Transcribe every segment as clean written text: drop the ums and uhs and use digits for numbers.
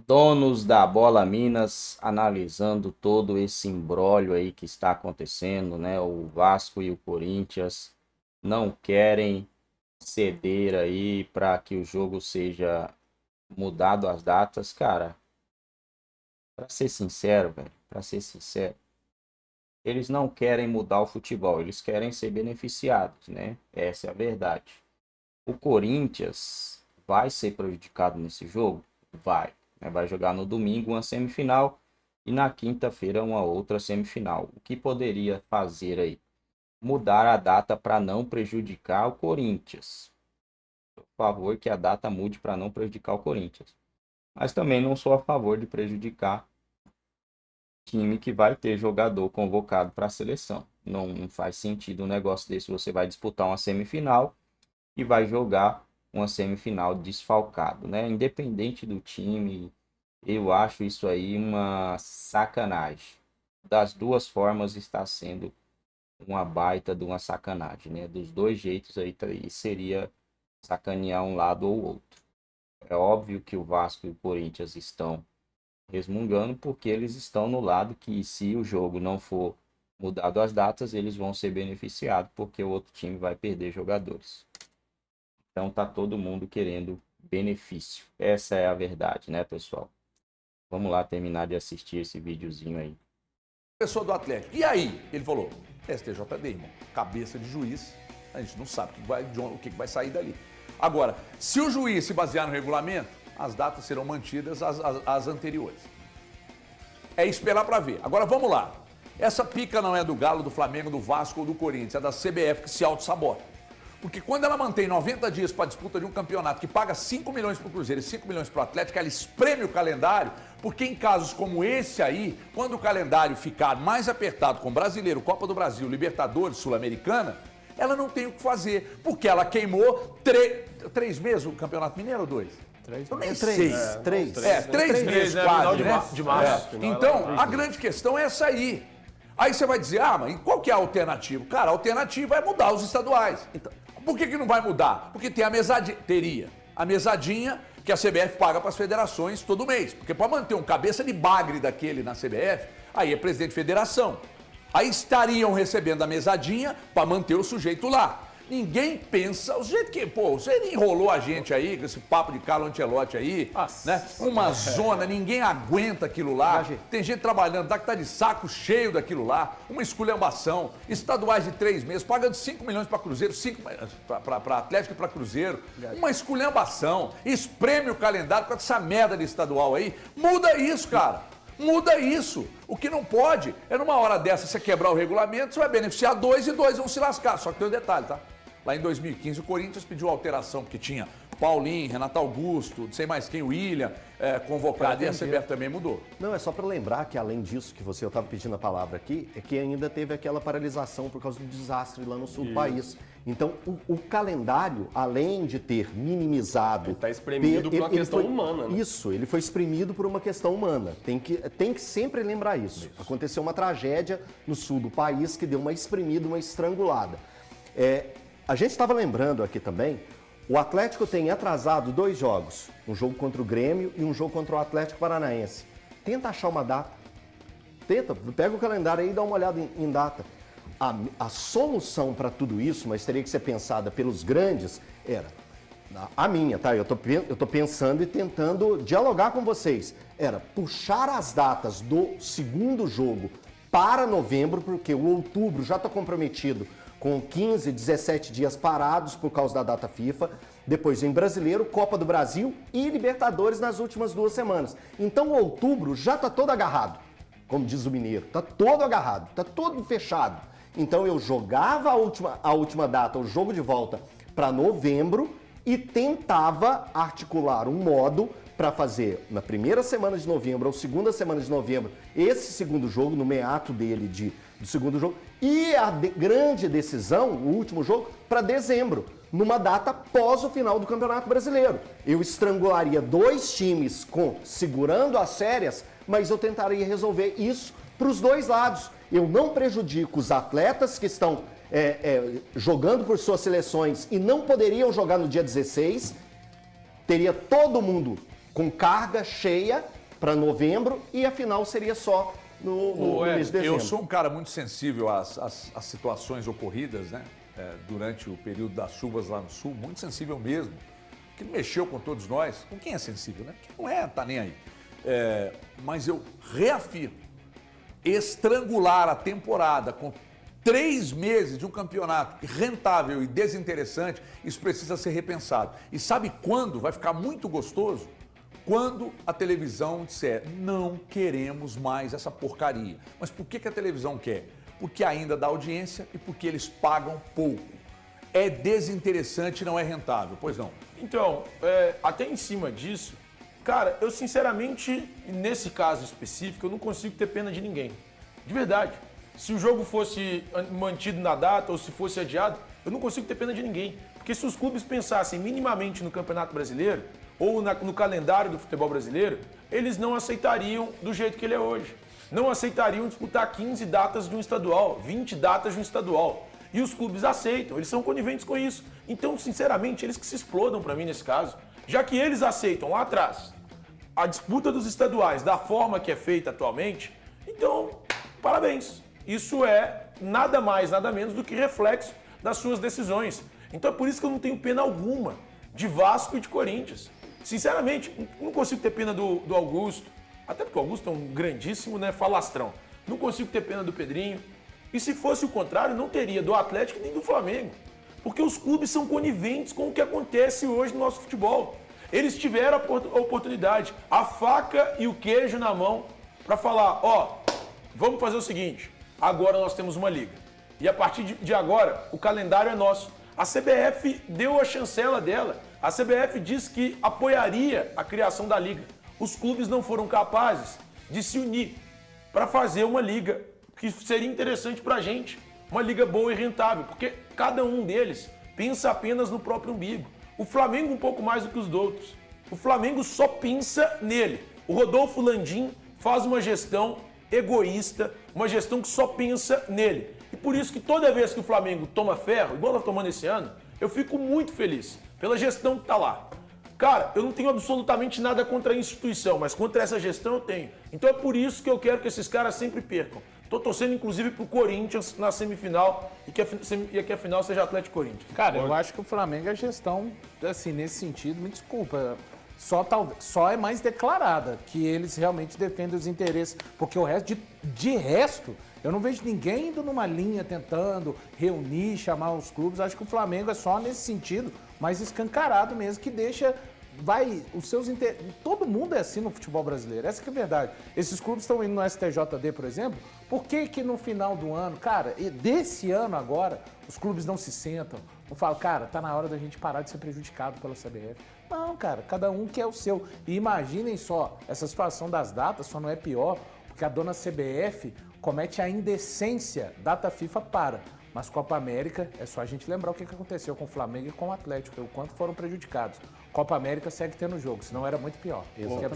Donos da Bola Minas analisando todo esse imbróglio aí que está acontecendo, né? O Vasco e o Corinthians não querem ceder aí para que o jogo seja mudado as datas, cara. Para ser sincero, velho, para ser sincero, eles não querem mudar o futebol, eles querem ser beneficiados, né? Essa é a verdade. O Corinthians vai ser prejudicado nesse jogo? Vai, né? Vai jogar no domingo uma semifinal e na quinta-feira uma outra semifinal. O que poderia fazer aí? Mudar a data para não prejudicar o Corinthians. Por favor, que a data mude para não prejudicar o Corinthians. Mas também não sou a favor de prejudicar time que vai ter jogador convocado para a seleção. Não faz sentido um negócio desse. Você vai disputar uma semifinal e vai jogar uma semifinal desfalcado, né? Independente do time, eu acho isso aí uma sacanagem. Das duas formas está sendo uma baita de uma sacanagem, né? Dos dois jeitos aí seria sacanear um lado ou outro. É óbvio que o Vasco e o Corinthians estão resmungando porque eles estão no lado que se o jogo não for mudado as datas, eles vão ser beneficiados porque o outro time vai perder jogadores. Então tá todo mundo querendo benefício. Essa é a verdade, né, pessoal? Vamos lá terminar de assistir esse videozinho aí. Pessoa do Atlético. E aí? Ele falou, STJD, irmão, cabeça de juiz, a gente não sabe o que vai sair dali. Agora, se o juiz se basear no regulamento, as datas serão mantidas as anteriores. É esperar para ver. Agora vamos lá. Essa pica não é do Galo, do Flamengo, do Vasco ou do Corinthians, é da CBF que se auto-sabota. Porque quando ela mantém 90 dias para a disputa de um campeonato que paga 5 milhões para o Cruzeiro e 5 milhões para o Atlético, ela espreme o calendário, porque em casos como esse aí, quando o calendário ficar mais apertado com Brasileiro, Copa do Brasil, Libertadores, Sul-Americana, ela não tem o que fazer, porque ela queimou 3 meses o Campeonato Mineiro ou 2? Eu nem sei. 3 meses quase, né? De março. Então, a grande questão é essa aí. Aí você vai dizer, mas qual que é a alternativa? Cara, a alternativa é mudar os estaduais. Então, por que não vai mudar? Porque tem a mesadinha, a mesadinha que a CBF paga para as federações todo mês. Porque para manter um cabeça de bagre daquele na CBF, aí é presidente de federação. Aí estariam recebendo a mesadinha para manter o sujeito lá. Ninguém pensa, o jeito que, você enrolou a gente aí, com esse papo de Carlo Ancelotti aí, né? Uma zona, ninguém aguenta aquilo lá. Tem gente trabalhando, que tá de saco cheio daquilo lá, uma esculhambação, estaduais de 3 meses, pagando 5 milhões para Cruzeiro, 5 para Atlético e para Cruzeiro, uma esculhambação, espreme o calendário com essa merda de estadual aí, muda isso, cara. Muda isso. O que não pode é numa hora dessa você quebrar o regulamento, você vai beneficiar 2 e 2 vão se lascar. Só que tem um detalhe, tá? Lá em 2015 o Corinthians pediu alteração, porque tinha Paulinho, Renato Augusto, não sei mais quem, William, convocado, e a CBF também mudou. Não, é só para lembrar que além disso que eu estava pedindo a palavra aqui, é que ainda teve aquela paralisação por causa do desastre lá no sul do país. Então, o calendário, além de ter minimizado... Ele está espremido por uma questão humana, né? Isso, ele foi espremido por uma questão humana. Tem que sempre lembrar isso. Aconteceu uma tragédia no sul do país que deu uma espremida, uma estrangulada. A gente estava lembrando aqui também, o Atlético tem atrasado 2 jogos, um jogo contra o Grêmio e um jogo contra o Atlético Paranaense. Tenta achar uma data. Pega o calendário aí e dá uma olhada em data. A solução para tudo isso, mas teria que ser pensada pelos grandes, era a minha, tá? Eu tô pensando e tentando dialogar com vocês. Era puxar as datas do segundo jogo para novembro, porque o outubro já está comprometido com 15, 17 dias parados por causa da data FIFA. Depois vem Brasileiro, Copa do Brasil e Libertadores nas últimas 2 semanas. Então o outubro já está todo agarrado, como diz o mineiro. Está todo agarrado, está todo fechado. Então eu jogava a última data, o jogo de volta, para novembro e tentava articular um modo para fazer na primeira semana de novembro ou segunda semana de novembro esse segundo jogo, no meato dele do segundo jogo, e a grande decisão, o último jogo, para dezembro, numa data após o final do Campeonato Brasileiro. Eu estrangularia 2 times segurando as férias, mas eu tentaria resolver isso para os 2 lados. Eu não prejudico os atletas que estão jogando por suas seleções e não poderiam jogar no dia 16, teria todo mundo com carga cheia para novembro e a final seria só no mês de dezembro. Eu sou um cara muito sensível às situações ocorridas, né? Durante o período das chuvas lá no sul, muito sensível mesmo, que mexeu com todos nós. Com quem é sensível, né? Quem não tá nem aí. Mas eu reafirmo, estrangular a temporada com 3 meses de um campeonato rentável e desinteressante, isso precisa ser repensado. E sabe quando vai ficar muito gostoso? Quando a televisão disser, não queremos mais essa porcaria. Mas por que a televisão quer? Porque ainda dá audiência e porque eles pagam pouco. É desinteressante e não é rentável, pois não? Então, até em cima disso, cara, eu sinceramente, nesse caso específico, eu não consigo ter pena de ninguém. De verdade. Se o jogo fosse mantido na data ou se fosse adiado, eu não consigo ter pena de ninguém. Porque se os clubes pensassem minimamente no Campeonato Brasileiro ou no calendário do futebol brasileiro, eles não aceitariam do jeito que ele é hoje. Não aceitariam disputar 15 datas de um estadual, 20 datas de um estadual. E os clubes aceitam, eles são coniventes com isso. Então, sinceramente, eles que se explodam para mim nesse caso. Já que eles aceitam lá atrás a disputa dos estaduais da forma que é feita atualmente, então, parabéns. Isso é nada mais, nada menos do que reflexo das suas decisões. Então é por isso que eu não tenho pena alguma de Vasco e de Corinthians. Sinceramente, não consigo ter pena do Augusto, até porque o Augusto é um grandíssimo, né, falastrão. Não consigo ter pena do Pedrinho. E se fosse o contrário, não teria do Atlético nem do Flamengo. Porque os clubes são coniventes com o que acontece hoje no nosso futebol. Eles tiveram a oportunidade, a faca e o queijo na mão para falar, vamos fazer o seguinte, agora nós temos uma liga. E a partir de agora, o calendário é nosso. A CBF deu a chancela dela. A CBF disse que apoiaria a criação da liga. Os clubes não foram capazes de se unir para fazer uma liga que seria interessante para a gente. Uma liga boa e rentável, porque cada um deles pensa apenas no próprio umbigo. O Flamengo um pouco mais do que os outros. O Flamengo só pensa nele. O Rodolfo Landim faz uma gestão egoísta, uma gestão que só pensa nele. E por isso que toda vez que o Flamengo toma ferro, igual está tomando esse ano, eu fico muito feliz pela gestão que está lá. Cara, eu não tenho absolutamente nada contra a instituição, mas contra essa gestão eu tenho. Então é por isso que eu quero que esses caras sempre percam. Estou torcendo, inclusive, pro Corinthians na semifinal e que a final seja Atlético Corinthians. Cara, eu acho que o Flamengo é gestão, assim, nesse sentido, me desculpa, só é mais declarada, que eles realmente defendem os interesses, porque o resto, de resto, eu não vejo ninguém indo numa linha tentando reunir, chamar os clubes. Acho que o Flamengo é só nesse sentido, mais escancarado mesmo, que deixa... os seus todo mundo é assim no futebol brasileiro, essa que é a verdade. Esses clubes estão indo no STJD, por exemplo, por que no final do ano, cara, desse ano agora, os clubes não se sentam, não falam, cara, tá na hora da gente parar de ser prejudicado pela CBF. Não, cara, cada um quer o seu. E imaginem só, essa situação das datas só não é pior, porque a dona CBF comete a indecência, data FIFA para. Mas Copa América, é só a gente lembrar o que aconteceu com o Flamengo e com o Atlético, o quanto foram prejudicados. Copa América segue tendo jogo, senão era muito pior.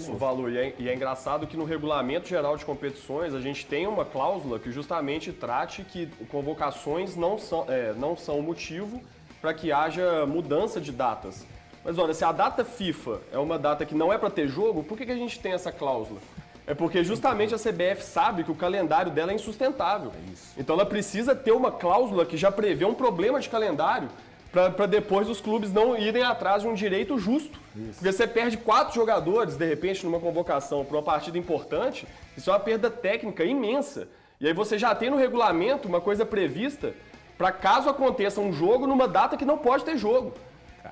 O valor, e é engraçado que no Regulamento Geral de Competições a gente tem uma cláusula que justamente trate que convocações não são motivo para que haja mudança de datas. Mas olha, se a data FIFA é uma data que não é para ter jogo, por que a gente tem essa cláusula? É porque justamente a CBF sabe que o calendário dela é insustentável. Então ela precisa ter uma cláusula que já prevê um problema de calendário para depois os clubes não irem atrás de um direito justo. Porque você perde 4 jogadores, de repente, numa convocação para uma partida importante, isso é uma perda técnica imensa. E aí você já tem no regulamento uma coisa prevista para caso aconteça um jogo numa data que não pode ter jogo.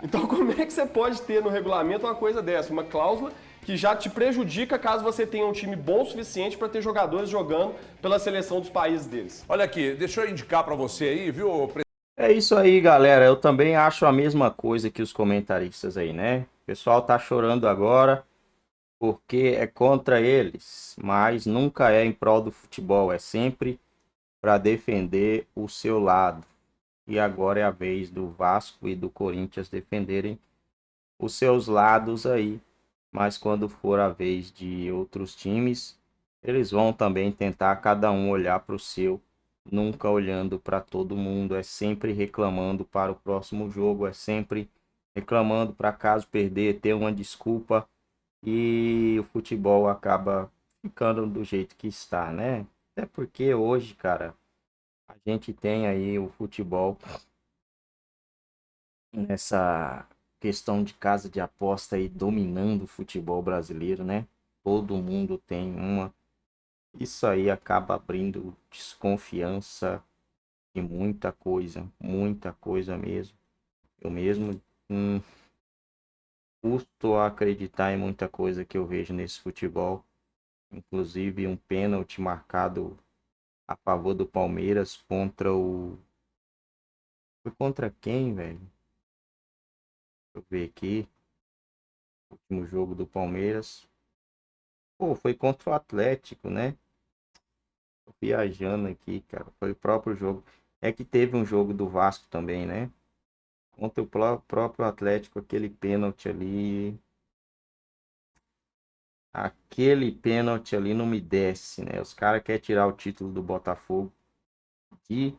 Então como é que você pode ter no regulamento uma coisa dessa, uma cláusula que já te prejudica caso você tenha um time bom o suficiente para ter jogadores jogando pela seleção dos países deles? Olha aqui, deixa eu indicar para você aí, viu? É isso aí, galera. Eu também acho a mesma coisa que os comentaristas aí, né? O pessoal tá chorando agora porque é contra eles, mas nunca é em prol do futebol, é sempre para defender o seu lado. E agora é a vez do Vasco e do Corinthians defenderem os seus lados aí. Mas quando for a vez de outros times, eles vão também tentar cada um olhar para o seu, nunca olhando para todo mundo, é sempre reclamando para o próximo jogo, é sempre reclamando para caso perder, ter uma desculpa e o futebol acaba ficando do jeito que está, né? Até porque hoje, cara, a gente tem aí o futebol nessa questão de casa de aposta aí dominando o futebol brasileiro, né? Todo mundo tem uma. Isso aí acaba abrindo desconfiança de muita coisa mesmo. Eu mesmo custo a acreditar em muita coisa que eu vejo nesse futebol, inclusive um pênalti marcado a favor do Palmeiras contra o. Foi contra quem, velho? Deixa eu ver aqui. Último jogo do Palmeiras. Pô, foi contra o Atlético, né? Tô viajando aqui, cara. Foi o próprio jogo. É que teve um jogo do Vasco também, né? Contra o próprio Atlético, aquele pênalti ali. Aquele pênalti ali não me desce, né? Os caras querem tirar o título do Botafogo de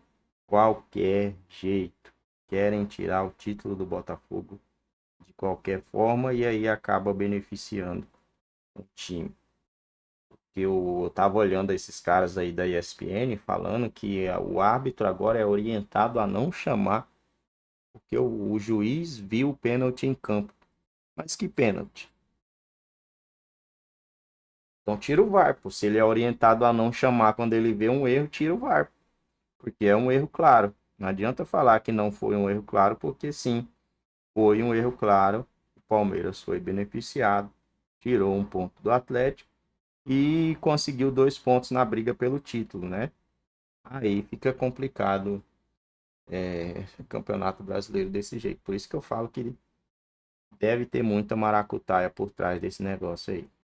qualquer jeito. Querem tirar o título do Botafogo de qualquer forma e aí acaba beneficiando o time. Eu tava olhando esses caras aí da ESPN falando que o árbitro agora é orientado a não chamar, porque o juiz viu o pênalti em campo. Mas que pênalti? Então tira o VAR, pô. Se ele é orientado a não chamar quando ele vê um erro, tira o VAR. Porque é um erro claro. Não adianta falar que não foi um erro claro, porque sim, foi um erro claro. O Palmeiras foi beneficiado, tirou um ponto do Atlético e conseguiu 2 pontos na briga pelo título, né? Aí fica complicado o Campeonato Brasileiro desse jeito. Por isso que eu falo que deve ter muita maracutaia por trás desse negócio aí.